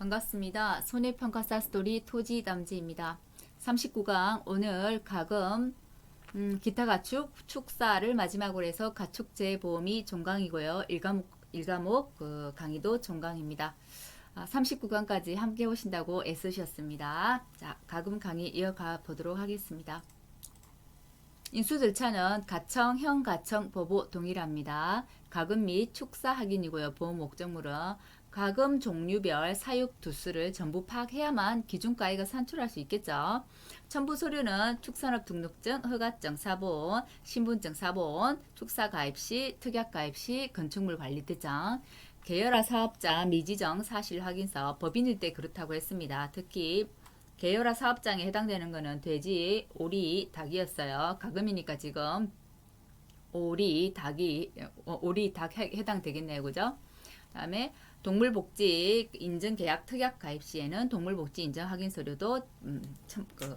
반갑습니다. 손해평가사 스토리 토지담지입니다. 39강 오늘 가금 기타 가축 축사를 마지막으로 해서 가축재 보험이 종강이고요. 일과목 강의도 종강입니다. 39강까지 함께 오신다고 애쓰셨습니다. 자, 가금 강의 이어가 보도록 하겠습니다. 인수 절차는 가청, 형가청, 보보 동일합니다. 가금 및 축사 확인이고요. 보험 목적물은 가금 종류별 사육 두수를 전부 파악해야만 기준가액을 산출할 수 있겠죠. 첨부 서류는 축산업 등록증, 허가증 사본, 신분증 사본, 축사 가입 시, 특약 가입 시, 건축물 관리대장, 계열화 사업자 미지정 사실 확인서, 법인일 때 그렇다고 했습니다. 특히 계열화 사업장에 해당되는 것은 돼지, 오리, 닭이었어요. 가금이니까 지금 오리, 닭 해당되겠네요. 그죠? 다음에 동물복지 인증 계약 특약 가입 시에는 동물복지 인증 확인 서류도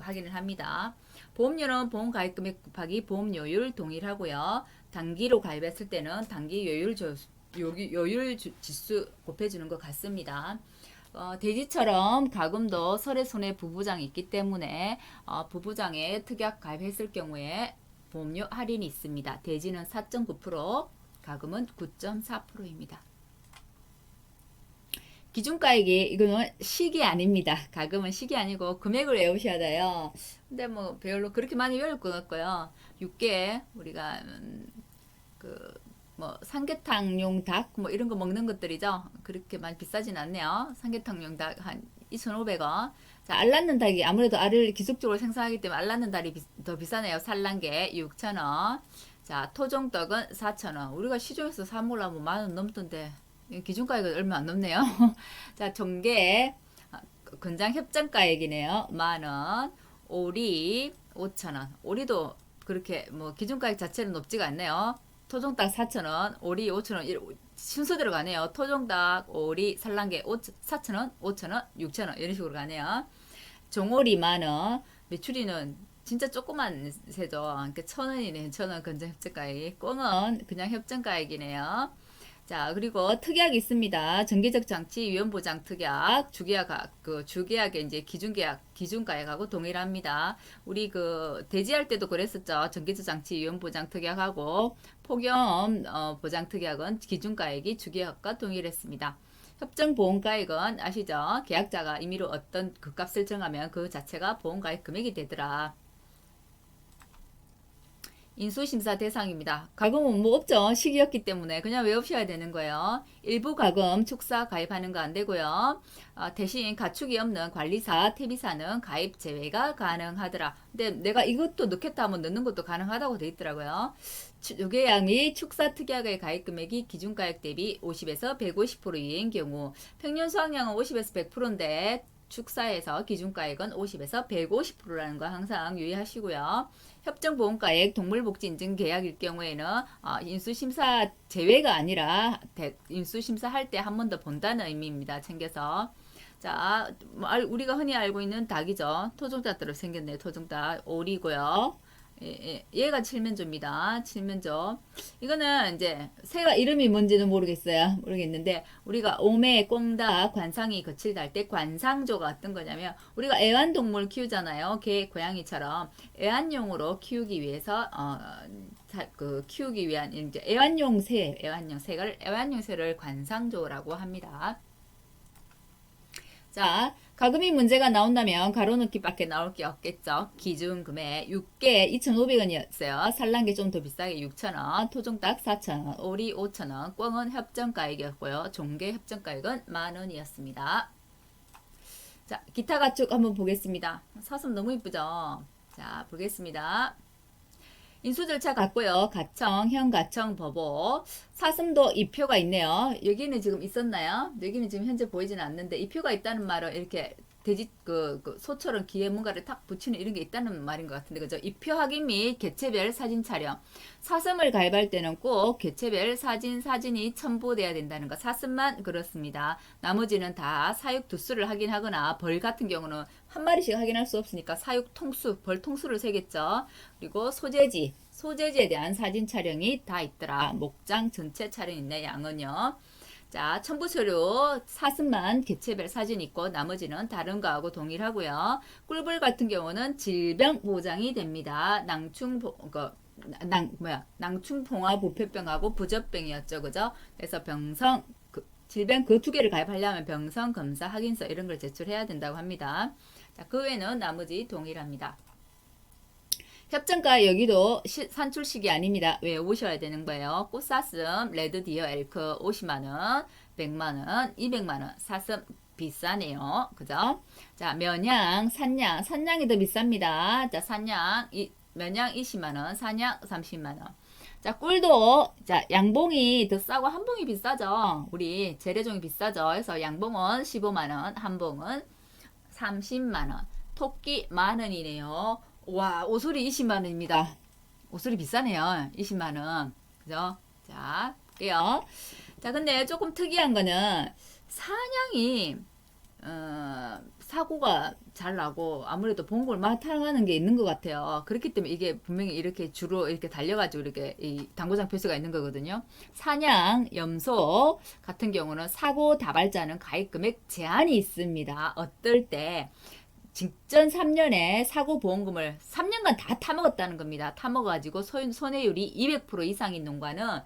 확인을 합니다. 보험료는 보험 가입금액 곱하기 보험료율 동일하고요. 단기로 가입했을 때는 단기 요율 지수 곱해주는 것 같습니다. 돼지처럼 가금도 설의 손해 부부장이 있기 때문에 부부장에 특약 가입했을 경우에 보험료 할인이 있습니다. 돼지는 4.9%, 가금은 9.4%입니다. 기준가액이 이거는 식이 아닙니다. 가금은 식이 아니고 금액을 외우셔야 돼요. 근데 뭐 별로 그렇게 많이 외울 것 같고요. 6개 우리가 뭐 삼계탕용 닭 뭐 이런 거 먹는 것들이죠. 그렇게 많이 비싸진 않네요. 삼계탕용 닭 한 2,500원. 자, 알 낳는 닭이 아무래도 알을 기술적으로 생산하기 때문에 알 낳는 닭이 더 비싸네요. 산란게 6,000원. 자, 토종떡은 4,000원. 우리가 시중에서 사 먹으려면 10,000원 넘던데 기준가액은 얼마 안 넘네요. 자, 정계 건장 협정가액이네요. 10,000원. 오리 5,000원. 오리도 그렇게 뭐 기준가액 자체는 높지가 않네요. 토종닭 4,000원, 오리 5,000원 순서대로 가네요. 토종닭, 오리, 산란게 4,000원, 5,000원, 6,000원 이런 식으로 가네요. 종오리 10,000원. 메추리는 진짜 조그만 새죠. 그러니까 1,000원이네. 1,000원 건장 협정가액. 꽁은 그냥 협정가액이네요. 자, 그리고 특약이 있습니다. 정기적 장치 위험보장 특약, 주계약의 이제 기준가액하고 동일합니다. 우리 대지할 때도 그랬었죠. 정기적 장치 위험보장 특약하고 폭염 보장 특약은 기준가액이 주계약과 동일했습니다. 협정보험가액은 아시죠? 계약자가 임의로 어떤 그 값을 정하면 그 자체가 보험가액 금액이 되더라. 인수심사 대상입니다. 가금은 뭐 없죠. 시기였기 때문에 그냥 외우셔야 되는 거예요. 일부 가금 축사 가입하는 거 안 되고요. 대신 가축이 없는 관리사, 퇴비사는 가입 제외가 가능하더라. 근데 내가 이것도 넣겠다 하면 넣는 것도 가능하다고 돼 있더라고요. 조계약 및 축사 특약의 가입 금액이 기준가액 대비 50에서 150% 이하인 경우 평년 수확량은 50에서 100%인데 축사에서 기준가액은 50에서 150%라는 거 항상 유의하시고요. 협정보험가액 동물복지인증계약일 경우에는 인수심사 제외가 아니라 인수심사할 때 한 번 더 본다는 의미입니다. 챙겨서. 자, 우리가 흔히 알고 있는 닭이죠. 토종닭대로 생겼네요. 토종닭 오리고요. 얘가 칠면조입니다. 칠면조. 이거는 이제 새가 이름이 뭔지는 모르겠는데 우리가 오매, 꽁닭, 관상이 거칠 달 때 관상조가 어떤 거냐면 우리가 애완동물 키우잖아요. 개, 고양이처럼 애완용으로 키우기 위해서 키우기 위한 이제 애완용 새를 관상조라고 합니다. 자, 가금이 문제가 나온다면 가로넣기밖에 나올 게 없겠죠. 기준금액 6개 2,500원이었어요. 산란게 좀 더 비싸게 6,000원, 토종닭 4,000원, 오리 5,000원, 꿩은 협정가액이었고요. 종계 협정가액은 10,000원이었습니다. 자, 기타 가축 한번 보겠습니다. 사슴 너무 이쁘죠? 자, 보겠습니다. 인수 절차 같고요. 가청, 형가청, 법호. 사슴도 이표가 있네요. 여기는 지금 있었나요? 여기는 지금 현재 보이지는 않는데 이표가 있다는 말은 이렇게 돼지 소처럼 귀에 뭔가를 탁 붙이는 이런 게 있다는 말인 것 같은데 그죠? 이표 확인 및 개체별 사진 촬영. 사슴을 가입할 때는 꼭 개체별 사진이 첨부돼야 된다는 거. 사슴만 그렇습니다. 나머지는 다 사육 두수를 확인하거나 벌 같은 경우는 한 마리씩 확인할 수 없으니까 사육 통수, 벌 통수를 세겠죠. 그리고 소재지에 대한 사진 촬영이 다 있더라. 목장 전체 촬영 있네. 양은요. 자, 첨부서류 사슴만 개체별 사진 있고 나머지는 다른 거하고 동일하고요. 꿀벌 같은 경우는 질병 보장이 됩니다. 낭충봉화 부패병하고 부젖병이었죠, 그죠? 그래서 병성 질병 그 두 개를 가입하려면 병성 검사 확인서 이런 걸 제출해야 된다고 합니다. 자, 그 외에는 나머지 동일합니다. 협정가 여기도 산출식이 아닙니다. 외우셔야 되는 거예요. 꽃사슴, 레드디어 엘크 50만원, 100만원, 200만원. 사슴 비싸네요. 그죠? 자, 면양, 산양이 더 비쌉니다. 자, 면양 20만원, 산양 30만원. 자, 꿀도, 자, 양봉이 더 싸고 한봉이 비싸죠. 우리 재래종이 비싸죠. 그래서 양봉은 15만원, 한봉은 30만원. 토끼 만원이네요. 와, 오소리 20만원입니다. 오소리 비싸네요. 20만원. 그죠? 자, 볼게요. 자, 근데 조금 특이한 거는 사냥이, 사고가 잘 나고 아무래도 봉골 마타하는 게 있는 것 같아요. 그렇기 때문에 이게 분명히 이렇게 주로 이렇게 달려가지고 이렇게 이 당구장 표시가 있는 거거든요. 사냥, 염소 같은 경우는 사고 다발자는 가입 금액 제한이 있습니다. 어떨 때 직전 3년에 사고 보험금을 3년간 다 타먹었다는 겁니다. 타먹어가지고 손해율이 200% 이상인 농가는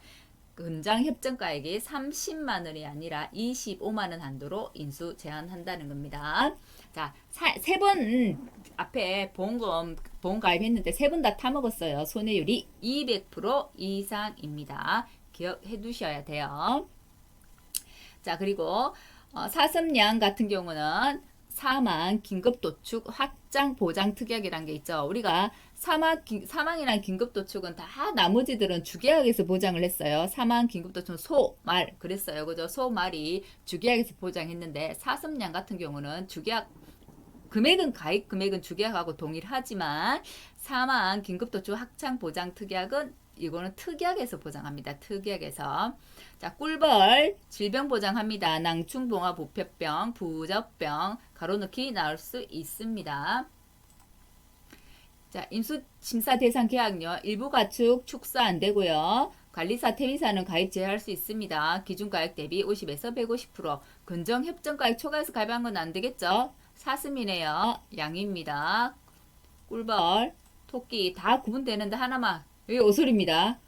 근장 협정가액이 30만 원이 아니라 25만 원 한도로 인수 제한한다는 겁니다. 자, 세 번 앞에 보험 가입했는데 세 번 다 타먹었어요. 손해율이 200% 이상입니다. 기억해 두셔야 돼요. 자, 그리고 사슴양 같은 경우는 사망, 긴급도축, 확장, 보장 특약이란 게 있죠. 우리가 사망이랑 긴급도축은 다 나머지들은 주계약에서 보장을 했어요. 사망, 긴급도축은 소, 말 그랬어요. 그죠? 소, 말이 주계약에서 보장했는데 사슴양 같은 경우는 주계약 가입 금액은 주계약하고 동일하지만 사망, 긴급도축, 확장, 보장 특약은 이거는 특약에서 보장합니다. 특약에서. 자, 꿀벌 질병 보장합니다. 낭충봉화 부패병, 부젖병, 가로넣기 나올 수 있습니다. 자, 임수심사 대상 계약료 일부 가축 축사 안 되고요. 관리사, 퇴비사는 가입 제외할 수 있습니다. 기준가액 대비 50에서 150%. 근정협정가액 초과해서 가입한 건 안 되겠죠? 사슴이네요. 양입니다. 꿀벌, 토끼 다 구분되는데 하나만 여기 오솔입니다.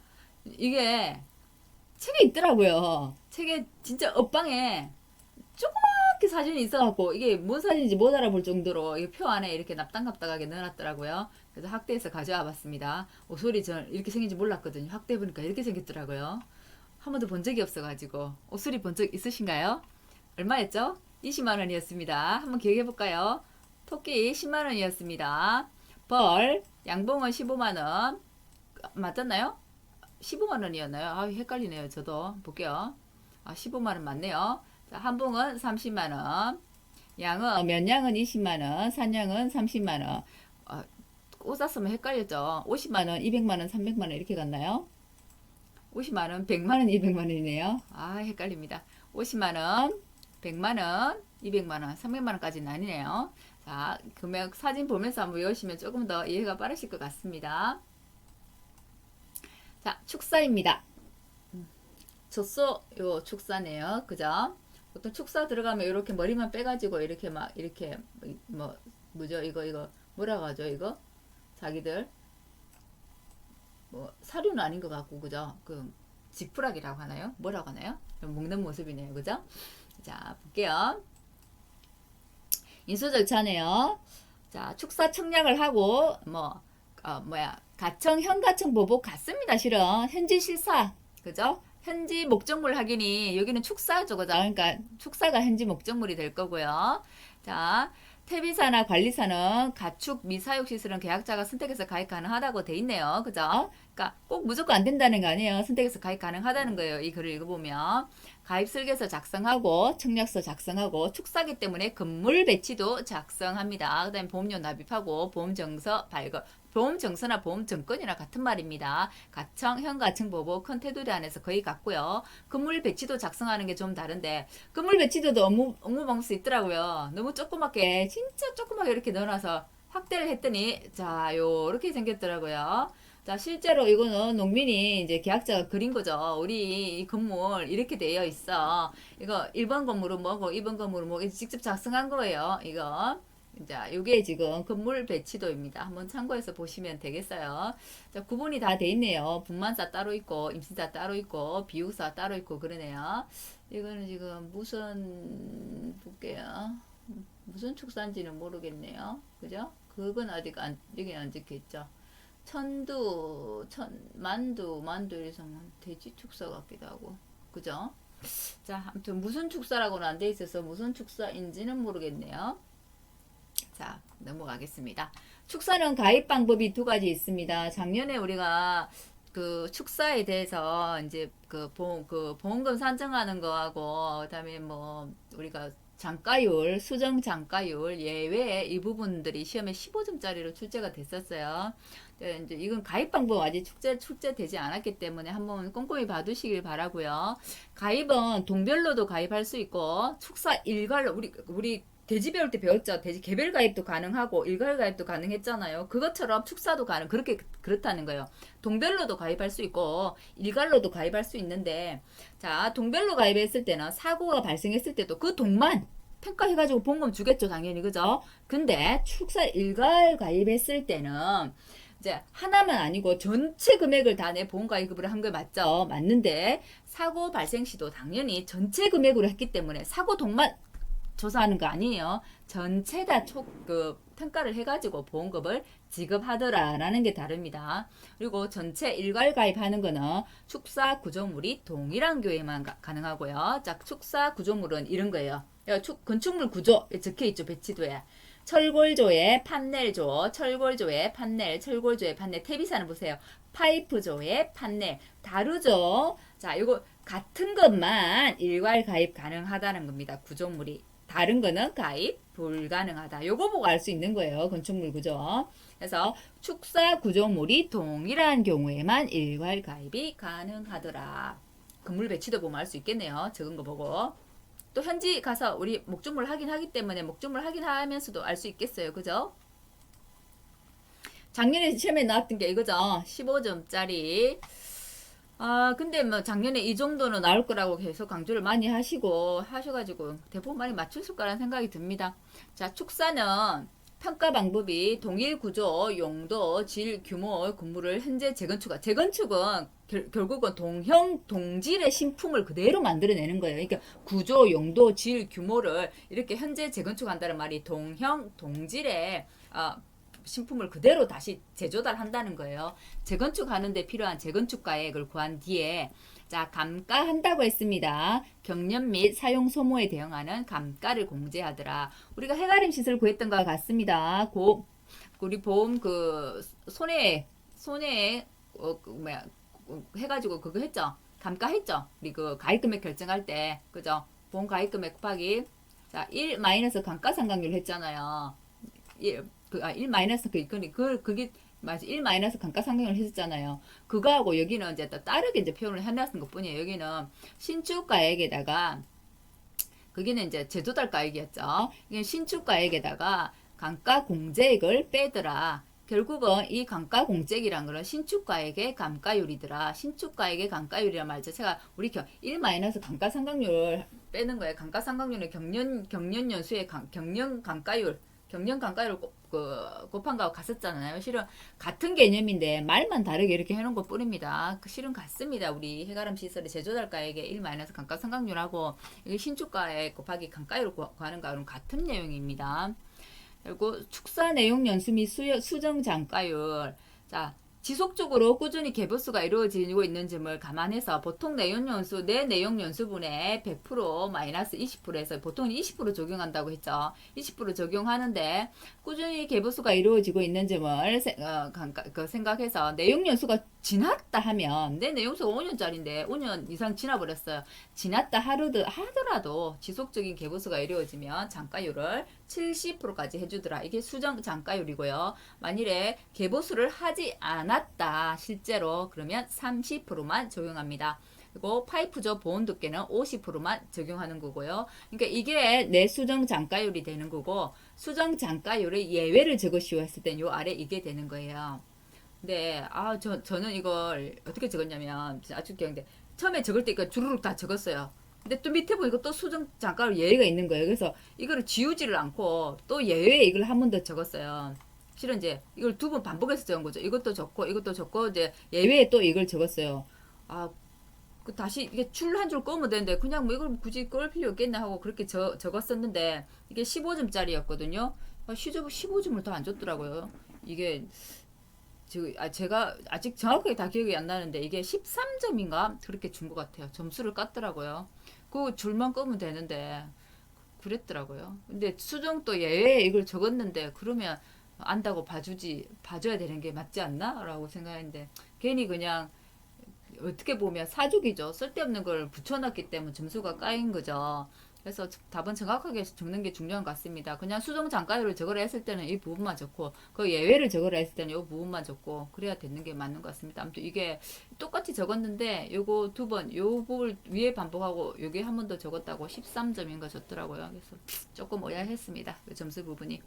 이게 책에 있더라고요. 책에 진짜 엇방에 조그맣게 사진이 있어갖고 이게 뭔 사진인지 못 알아볼 정도로 이 표 안에 이렇게 납당납당하게 넣어놨더라고요. 그래서 학대에서 가져와 봤습니다. 오솔이 전 이렇게 생긴지 몰랐거든요. 학대 보니까 이렇게 생겼더라고요. 한 번도 본 적이 없어가지고. 오솔이 본 적 있으신가요? 얼마였죠? 20만 원이었습니다. 한번 기억해볼까요? 토끼 10만 원이었습니다. 벌, 양봉은 15만 원. 맞았나요? 15만 원이었나요? 아, 헷갈리네요. 저도 볼게요. 아, 15만 원 맞네요. 자, 한봉은 30만 원. 면양은 20만 원, 산양은 30만 원. 꽃 샀으면 헷갈렸죠. 50만 원, 200만 원, 300만 원 이렇게 갔나요? 50만 원, 100만 원, 200만 원이네요. 아, 헷갈립니다. 50만 원, 100만 원, 200만 원, 300만 원까지는 아니네요. 자, 금액 사진 보면서 한번 외우시면 조금 더 이해가 빠르실 것 같습니다. 자, 축사입니다. 젖소 요 축사네요. 그죠? 보통 축사 들어가면 이렇게 머리만 빼가지고 이렇게 막 이렇게 뭐죠? 이거 뭐라고 하죠? 이거 자기들 뭐 사료는 아닌 것 같고 그죠? 그 지푸라기라고 하나요? 뭐라고 하나요? 먹는 모습이네요. 그죠? 자, 볼게요. 인수 절차네요. 자, 축사 청약을 하고 현가청 보복 같습니다. 실은 현지 실사 그죠? 현지 목적물 확인이 여기는 축사죠. 그죠? 그러니까 축사가 현지 목적물이 될 거고요. 자, 퇴비사나 관리사는 가축 미사육시설은 계약자가 선택해서 가입 가능하다고 돼 있네요. 그죠? 그러니까 꼭 무조건 안 된다는 거 아니에요. 선택해서 가입 가능하다는 거예요. 이 글을 읽어보면. 가입 설계서 작성하고 청약서 작성하고 축사기 때문에 건물 배치도 작성합니다. 그 다음에 보험료 납입하고 보험증서 발급. 보험증서나 보험증권이나 같은 말입니다. 가청, 현가청 보복 큰 테두리 안에서 거의 같고요. 건물 배치도 작성하는 게 좀 다른데 건물 배치도도 업무 방수 있더라고요. 너무 조그맣게 진짜 조그맣게 이렇게 넣어놔서 확대를 했더니 자 요렇게 생겼더라고요. 자, 실제로 이거는 농민이 이제 계약자가 그린 거죠. 우리 이 건물 이렇게 되어 있어. 이거 1번 건물은 뭐고 2번 건물은 뭐고 직접 작성한 거예요. 이거. 자, 이게 지금 건물 배치도입니다. 한번 참고해서 보시면 되겠어요. 자, 구분이 다 돼 있네요. 분만사 따로 있고, 임신사 따로 있고, 비육사 따로 있고, 그러네요. 이거는 지금 무슨, 볼게요. 무슨 축사인지는 모르겠네요. 그죠? 그건 아직 여기 안 적혀 있죠. 만두 이래서 뭐 돼지 축사 같기도 하고. 그죠? 자, 아무튼 무슨 축사라고는 안 돼 있어서 무슨 축사인지는 모르겠네요. 자, 넘어가겠습니다. 축사는 가입 방법이 두 가지 있습니다. 작년에 우리가 그 축사에 대해서 이제 그 보험금 산정하는 거하고 그다음에 뭐 우리가 장가율, 수정 장가율 예외 이 부분들이 시험에 15점짜리로 출제가 됐었어요. 이제 이건 가입 방법 아직 출제되지 않았기 때문에 한번 꼼꼼히 봐두시길 바라고요. 가입은 동별로도 가입할 수 있고 축사 일괄로 우리 돼지 배울 때 배웠죠. 돼지 개별 가입도 가능하고 일괄 가입도 가능했잖아요. 그것처럼 축사도 그렇다는 거예요. 동별로도 가입할 수 있고 일괄로도 가입할 수 있는데 자, 동별로 가입했을 때는 사고가 발생했을 때도 그 동만 평가해가지고 보험금 주겠죠, 당연히. 그죠? 근데 축사 일괄 가입했을 때는 이제 하나만 아니고 전체 금액을 다 내 보험 가입을 한 거 맞죠? 맞는데 사고 발생 시도 당연히 전체 금액으로 했기 때문에 사고 동만 조사하는 거 아니에요. 전체 다 평가를 해가지고 보험금을 지급하더라라는 게 다릅니다. 그리고 전체 일괄 가입하는 거는 축사 구조물이 동일한 교회만 가능하고요. 자, 축사 구조물은 이런 거예요. 건축물 구조 적혀 있죠, 배치도에. 철골조에 판넬조, 철골조에 판넬, 철골조에 판넬. 태비사는 보세요. 파이프조에 판넬. 다르죠? 자, 이거 같은 것만 일괄 가입 가능하다는 겁니다. 구조물이. 다른 거는 가입 불가능하다. 요거 보고 알 수 있는 거예요. 건축물 구조. 그래서 축사 구조물이 동일한 경우에만 일괄 가입이 가능하더라. 건물 배치도 보면 알 수 있겠네요. 적은 거 보고. 또 현지 가서 우리 목적물 확인하기 때문에 목적물 확인하면서도 알 수 있겠어요. 그죠? 작년에 시험에 나왔던 게 이거죠. 15점짜리. 아, 근데 뭐 작년에 이 정도는 나올 거라고 계속 강조를 많이 하셔가지고 대부분 많이 맞추실 거라는 생각이 듭니다. 자, 축사는 평가 방법이 동일 구조, 용도, 질, 규모 건물을 현재 재건축은 결국은 동질의 신품을 그대로 만들어내는 거예요. 그러니까 구조, 용도, 질, 규모를 이렇게 현재 재건축한다는 말이 동질의 신품을 그대로 다시 재조달한다는 거예요. 재건축하는 데 필요한 재건축 가액을 구한 뒤에 자, 감가한다고 했습니다. 경련 및 사용 소모에 대응하는 감가를 공제하더라. 우리가 해가림 시설 구했던 것과 같습니다. 우리 보험 손해 해가지고 그거 했죠. 감가했죠. 우리 가입금액 결정할 때 그죠? 보험 가입금액 곱하기 자, 1 마이너스 감가상각률 했잖아요. 1 마이너스 그게 맞아. 1 마이너스 감가상각을 했었잖아요. 그거하고 여기는 이제 또 다르게 이제 표현을 해놨은 것 뿐이에요. 여기는 신축가액에다가 거기는 이제 제조달 가액이었죠. 이게 신축가액에다가 감가공제액을 빼더라. 결국은 이 감가공제액이란 거는 신축가액의 감가율이더라. 신축가액의 감가율이란 말이죠. 제가 우리 1 마이너스 감가상각률을 빼는 거예요. 감가상각률은 경년 연수의 경년 감가율 곱한 거하고 같았잖아요. 실은 같은 개념인데 말만 다르게 이렇게 해놓은 것 뿐입니다. 실은 같습니다. 우리 해가람 시설의 제조달가액의 1 마이너스 감가상각률하고 신축가액 곱하기 감가율을 구하는 거하고는 같은 내용입니다. 그리고 축사 내용 연수 및 수정 장가율. 자, 지속적으로 꾸준히 개보수가 이루어지고 있는 점을 감안해서 보통 내용 연수, 내 내용 연수분의 100% 마이너스 20%에서 보통 20% 적용한다고 했죠. 20% 적용하는데 꾸준히 개보수가 이루어지고 있는 점을 생각해서 내용 연수가 지났다 하면 내 내용수가 5년짜리인데 5년 이상 지나버렸어요. 지났다 하더라도 지속적인 개보수가 이루어지면 장가율을 70%까지 해주더라. 이게 수정 장가율이고요. 만일에 개보수를 하지 않았다 실제로 그러면 30%만 적용합니다. 그리고 파이프조 보온 두께는 50%만 적용하는 거고요. 그러니까 이게 내 수정 장가율이 되는 거고 수정 장가율의 예외를 적으시오 했을 땐 요 아래 이게 되는 거예요. 근데 저는 이걸 어떻게 적었냐면 아주 기억인데 처음에 적을 때 이거 주르륵 다 적었어요. 근데 또 밑에 보니까 또 수정 잠깐 예외가 있는 거예요. 그래서 이거를 지우지를 않고 또 예외에 이걸 한 번 더 적었어요. 실은 이제 이걸 두 번 반복해서 적은 거죠. 이것도 적고 이것도 적고 이제 예외에 또 이걸 적었어요. 아, 그 다시 이게 줄 한 줄 꺼면 되는데 그냥 뭐 이걸 굳이 끌 필요 없겠나 하고 그렇게 적었었는데 이게 15점짜리였거든요. 15점을 더 안 줬더라고요. 이게 제가 아직 정확하게 다 기억이 안 나는데 이게 13점인가 그렇게 준 것 같아요. 점수를 깠더라고요. 그 줄만 끄면 되는데 그랬더라고요. 근데 수정 또 예외에 이걸 적었는데 그러면 안다고 봐줘야 되는 게 맞지 않나? 라고 생각했는데 괜히 그냥 어떻게 보면 사족이죠. 쓸데없는 걸 붙여놨기 때문에 점수가 까인 거죠. 그래서 답은 정확하게 적는 게 중요한 것 같습니다. 그냥 수정 장가율을 적으라 했을 때는 이 부분만 적고 그 예외를 적으라 했을 때는 이 부분만 적고 그래야 되는 게 맞는 것 같습니다. 아무튼 이게 똑같이 적었는데 요거 두 번, 요 부분 위에 반복하고 요게 한 번 더 적었다고 13점인가 줬더라고요. 그래서 조금 의아했습니다. 그 점수 부분이.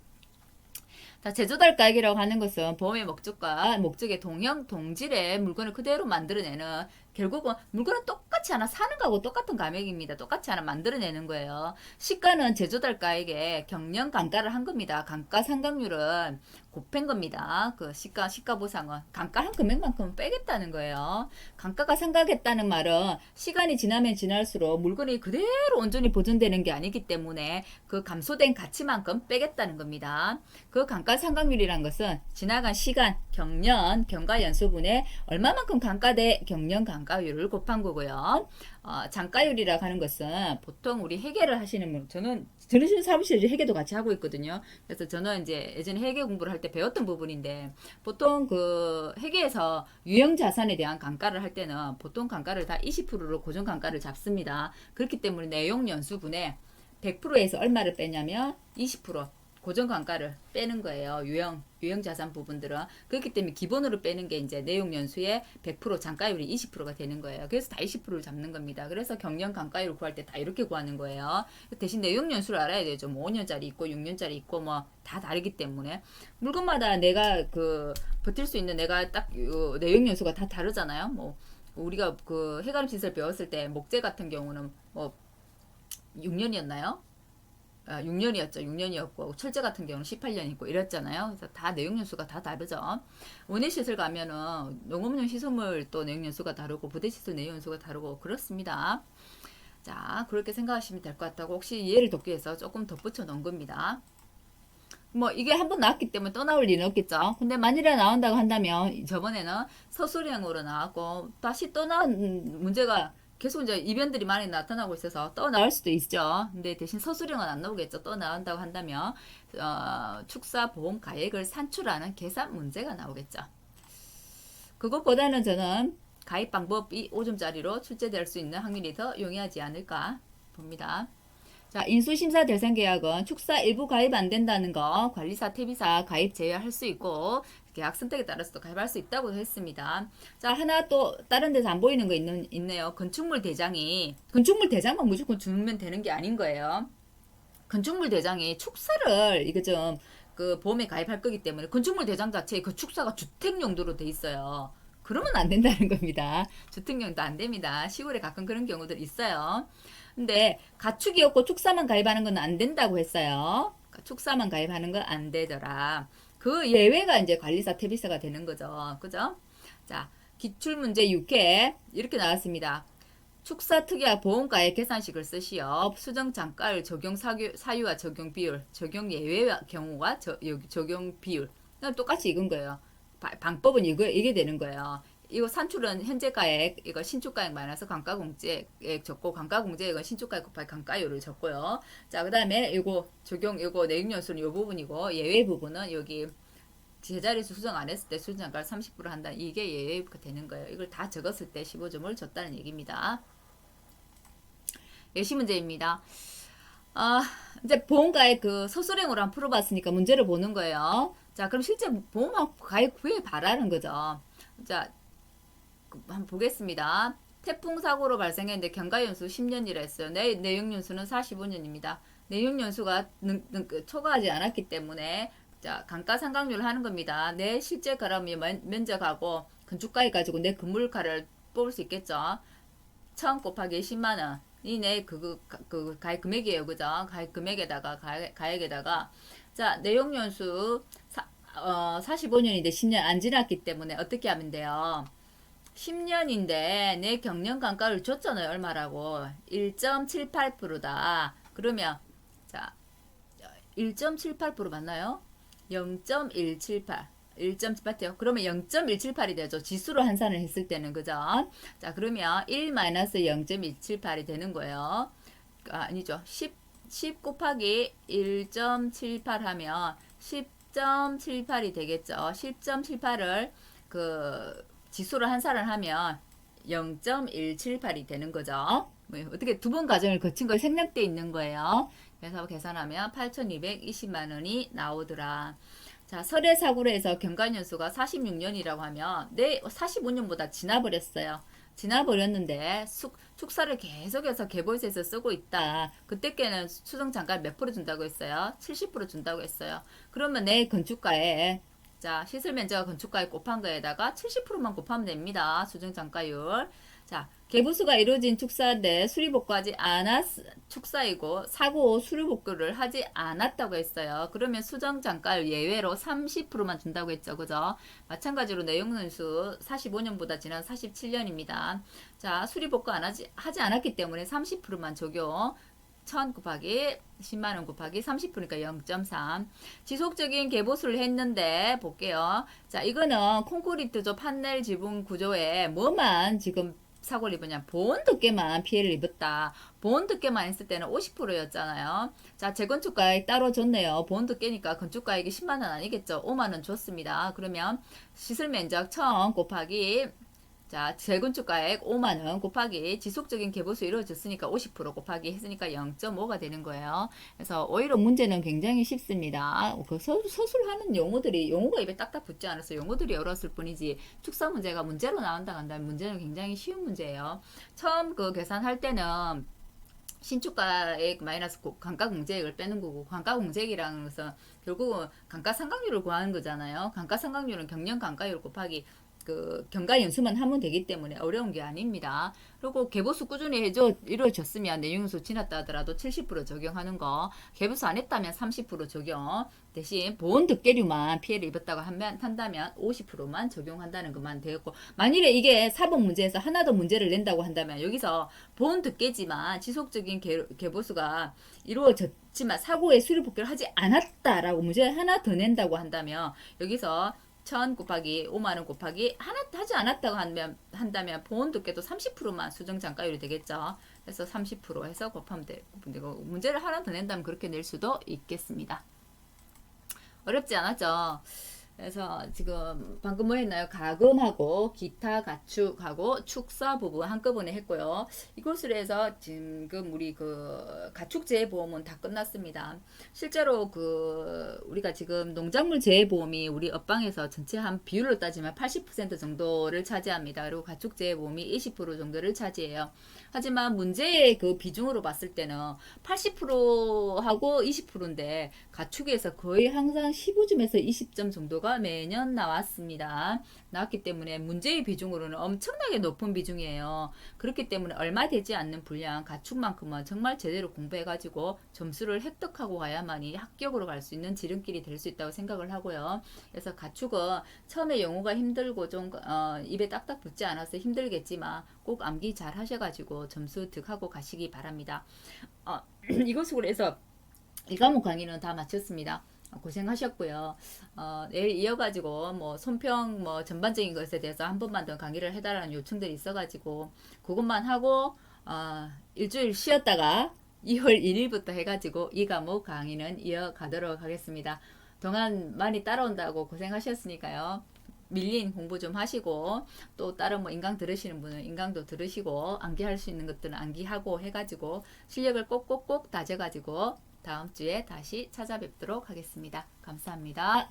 자, 제조달가액이라고 하는 것은 보험의 목적과 목적의 동질의 물건을 그대로 만들어내는 결국은 물건은 똑같이 하나 사는 거하고 똑같은 가격입니다. 똑같이 하나 만들어내는 거예요. 시가는 제조달가액에 경영 감가를 한 겁니다. 감가상각률은 곱한 겁니다. 그 시가 보상은 감가한 금액만큼 빼겠다는 거예요. 감가가 상각했다는 말은 시간이 지나면 지날수록 물건이 그대로 온전히 보존되는 게 아니기 때문에 그 감소된 가치만큼 빼겠다는 겁니다. 그 감가상각률이란 것은 지나간 시간, 경년, 경과연수분에 얼마만큼 감가돼 경년 감가율을 곱한 거고요. 장가율이라고 하는 것은 보통 우리 회계를 하시는 분, 저는 사무실에서 회계도 같이 하고 있거든요. 그래서 저는 이제 예전에 회계 공부를 할 때 배웠던 부분인데 보통 그 회계에서 유형 자산에 대한 감가를 할 때는 보통 감가를 다 20%로 고정 감가를 잡습니다. 그렇기 때문에 내용 연수분에 100%에서 얼마를 빼냐면 20% 고정감가를 빼는 거예요. 유형 자산 부분들은. 그렇기 때문에 기본으로 빼는 게 이제 내용 연수의 100% 장가율이 20%가 되는 거예요. 그래서 다 20%를 잡는 겁니다. 그래서 경영 감가율을 구할 때 다 이렇게 구하는 거예요. 대신 내용 연수를 알아야 되죠. 뭐 5년짜리 있고 6년짜리 있고 뭐 다 다르기 때문에 물건마다 내가 그 버틸 수 있는 내가 딱 내용 연수가 다 다르잖아요. 뭐 우리가 그 해가림 시설 배웠을 때 목재 같은 경우는 뭐 6년이었나요? 6년이었죠. 6년이었고 철제 같은 경우는 18년 있고 이랬잖아요. 그래서 다 내용 연수가 다 다르죠. 원예 시설 가면은 농업용 시설물 또 내용 연수가 다르고 부대 시설 내용 연수가 다르고 그렇습니다. 자, 그렇게 생각하시면 될 것 같다고 혹시 이해를 돕기 위해서 조금 덧붙여 놓은 겁니다. 뭐 이게 한 번 나왔기 때문에 또 나올 일은 없겠죠. 근데 만일에 나온다고 한다면 저번에는 서술형으로 나왔고 다시 또 나온 문제가 계속 이제 이변들이 많이 나타나고 있어서 또 나올 수도 있죠. 근데 대신 서술형은 안 나오겠죠. 또 나온다고 한다면 축사 보험 가액을 산출하는 계산 문제가 나오겠죠. 그것보다는 저는 가입 방법이 5점짜리로 출제될 수 있는 확률이 더 용이하지 않을까 봅니다. 자, 인수심사 대상 계약은 축사 일부 가입 안 된다는 거, 관리사, 퇴비사 가입 제외할 수 있고, 계약 선택에 따라서도 가입할 수 있다고 했습니다. 자, 하나 또 다른 데서 안 보이는 거 있네요. 건축물 대장만 무조건 주면 되는 게 아닌 거예요. 건축물 대장이 축사를 이거 좀 그 보험에 가입할 거기 때문에 건축물 대장 자체에 그 축사가 주택 용도로 돼 있어요. 그러면 안 된다는 겁니다. 주택용도 안 됩니다. 시골에 가끔 그런 경우들 있어요. 근데 가축이 없고 축사만 가입하는 건 안 된다고 했어요. 축사만 가입하는 건 안 되더라. 그 예외가 이제 관리사, 퇴비사가 되는 거죠. 그죠? 자, 기출문제 6회 이렇게 나왔습니다. 축사 특약 보험가액 계산식을 쓰시오. 수정 장가율 적용 사유와 적용 비율, 적용 예외 경우와 적용 비율. 똑같이 읽은 거예요. 방법은 이게 되는 거예요. 이거 산출은 현재가액, 이거 신축가액 마이너스 감가공제액 적고, 감가공제액은 신축가액 곱하기 감가율을 적고요. 자, 그 다음에 이거 내용연수는 이 부분이고, 예외 부분은 여기 제자리에서 수정 안 했을 때 수정가를 30% 한다. 이게 예외가 되는 거예요. 이걸 다 적었을 때 15점을 줬다는 얘기입니다. 예시 문제입니다. 이제 보험가액 그 서술형으로 한번 풀어봤으니까 문제를 보는 거예요. 자, 그럼 실제 보험가액 구해봐라는 거죠. 자, 한번 보겠습니다. 태풍 사고로 발생했는데 경과연수 10년이라 했어요. 내용연수는 45년입니다. 내용연수가 초과하지 않았기 때문에 자, 감가상각률을 하는 겁니다. 내 실제 그러면 면적하고 건축가액 가지고 내 건물가를 뽑을 수 있겠죠. 1000 곱하기 10만원. 이 내 가액 금액이에요. 그죠? 가액 금액에다가, 가액에다가. 자, 내용연수 45년인데 10년 안 지났기 때문에 어떻게 하면 돼요? 10년인데 내 경영 감가를 줬잖아요. 얼마라고? 1.78%다. 그러면 자, 1.78% 맞나요? 0.178. 1.78이요. 그러면 0.178이 되죠. 지수로 환산을 했을 때는 그죠? 자, 그러면 1-0.178이 되는 거예요. 아니죠. 10 곱하기 1.78 하면 10.78이 되겠죠. 10.78을 그 지수로 환산을 하면 0.178이 되는 거죠. 뭐 어떻게 두 번 과정을 거친 걸 생략돼 있는 거예요. 그래서 계산하면 8,220만 원이 나오더라. 자, 설해사고로 해서 경과연수가 46년이라고 하면 내 45년보다 지나버렸어요. 지나버렸는데 축사를 계속해서 개보수에서 쓰고 있다. 그때께는 수정장가 몇 프로 준다고 했어요? 70% 준다고 했어요. 그러면 내 건축가에 자, 시설면적 건축가에 곱한 거에다가 70%만 곱하면 됩니다. 수정장가율. 자, 개보수가 이루어진 축사인데 수리복구하지 축사이고 사고 수리복구를 하지 않았다고 했어요. 그러면 수정장가율 예외로 30%만 준다고 했죠. 그죠? 마찬가지로 내용연수 45년보다 지난 47년입니다. 자, 수리복구 하지 않았기 때문에 30%만 적용. 1000 곱하기 10만원 곱하기 30%니까 0.3. 지속적인 개보수를 했는데 볼게요. 자, 이거는 콘크리트조 판넬 지붕 구조에 뭐만 지금 사고를 입었냐? 보온 두께만 피해를 입었다. 보온 두께만 했을 때는 50%였잖아요. 자, 재건축가액 따로 줬네요. 보온 두께니까 건축가액이 10만원 아니겠죠? 5만원 줬습니다. 그러면 시설면적 1000 곱하기 자, 재건축가액 5만원 곱하기 지속적인 개보수 이루어졌으니까 50% 곱하기 했으니까 0.5가 되는 거예요. 그래서 오히려 문제는 굉장히 쉽습니다. 그 서술하는 용어가 입에 딱딱 붙지 않아서 용어들이 어려웠을 뿐이지 축사 문제가 문제로 나온다 한다면 문제는 굉장히 쉬운 문제예요. 처음 그 계산할 때는 신축가액 마이너스 감가공제액을 빼는 거고 감가공제액이라는 것은 결국은 감가상각률을 구하는 거잖아요. 감가상각률은 경영감가율 곱하기 그 경과연수만 하면 되기 때문에 어려운 게 아닙니다. 그리고 개보수 꾸준히 이루어졌으면 내용연수 지났다 하더라도 70% 적용하는 거, 개보수 안 했다면 30% 적용, 대신 보온 득계류만 피해를 입었다고 한다면 50%만 적용한다는 것만 되겠고, 만일에 이게 사법 문제에서 하나 더 문제를 낸다고 한다면 여기서 보온 득계지만 지속적인 개보수가 이루어졌지만 사고의 수리 복귀를 하지 않았다라고 문제 하나 더 낸다고 한다면 여기서 1000 곱하기 5만원 곱하기 하나 하지 않았다고 한다면 보온 두께도 30%만 수정장가율이 되겠죠. 그래서 30% 해서 곱하면 되고 문제를 하나 더 낸다면 그렇게 낼 수도 있겠습니다. 어렵지 않았죠? 그래서 지금 방금 뭐 했나요? 가금하고 기타 가축하고 축사 부분 한꺼번에 했고요. 이것으로 해서 지금 우리 그 가축재해보험은 다 끝났습니다. 실제로 그 우리가 지금 농작물 재해보험이 우리 업방에서 전체 한 비율로 따지면 80% 정도를 차지합니다. 그리고 가축재해보험이 20% 정도를 차지해요. 하지만 문제의 그 비중으로 봤을 때는 80%하고 20%인데 가축에서 거의 항상 15점에서 20점 정도가 매년 나왔습니다. 나왔기 때문에 문제의 비중으로는 엄청나게 높은 비중이에요. 그렇기 때문에 얼마 되지 않는 분량 가축만큼은 정말 제대로 공부해가지고 점수를 획득하고 가야만이 합격으로 갈 수 있는 지름길이 될 수 있다고 생각을 하고요. 그래서 가축은 처음에 용어가 힘들고 좀 입에 딱딱 붙지 않아서 힘들겠지만 꼭 암기 잘 하셔가지고 점수 득하고 가시기 바랍니다. 이것으로 해서 이 과목 강의는 다 마쳤습니다. 고생하셨고요. 내일 이어가지고 뭐 손평 뭐 전반적인 것에 대해서 한 번만 더 강의를 해달라는 요청들이 있어가지고 그것만 하고 일주일 쉬었다가 2월 1일부터 해가지고 이 과목 강의는 이어가도록 하겠습니다. 동안 많이 따라온다고 고생하셨으니까요. 밀린 공부 좀 하시고 또 다른 뭐 인강 들으시는 분은 인강도 들으시고 암기할 수 있는 것들은 암기하고 해가지고 실력을 꼭꼭꼭 다져가지고 다음 주에 다시 찾아뵙도록 하겠습니다. 감사합니다.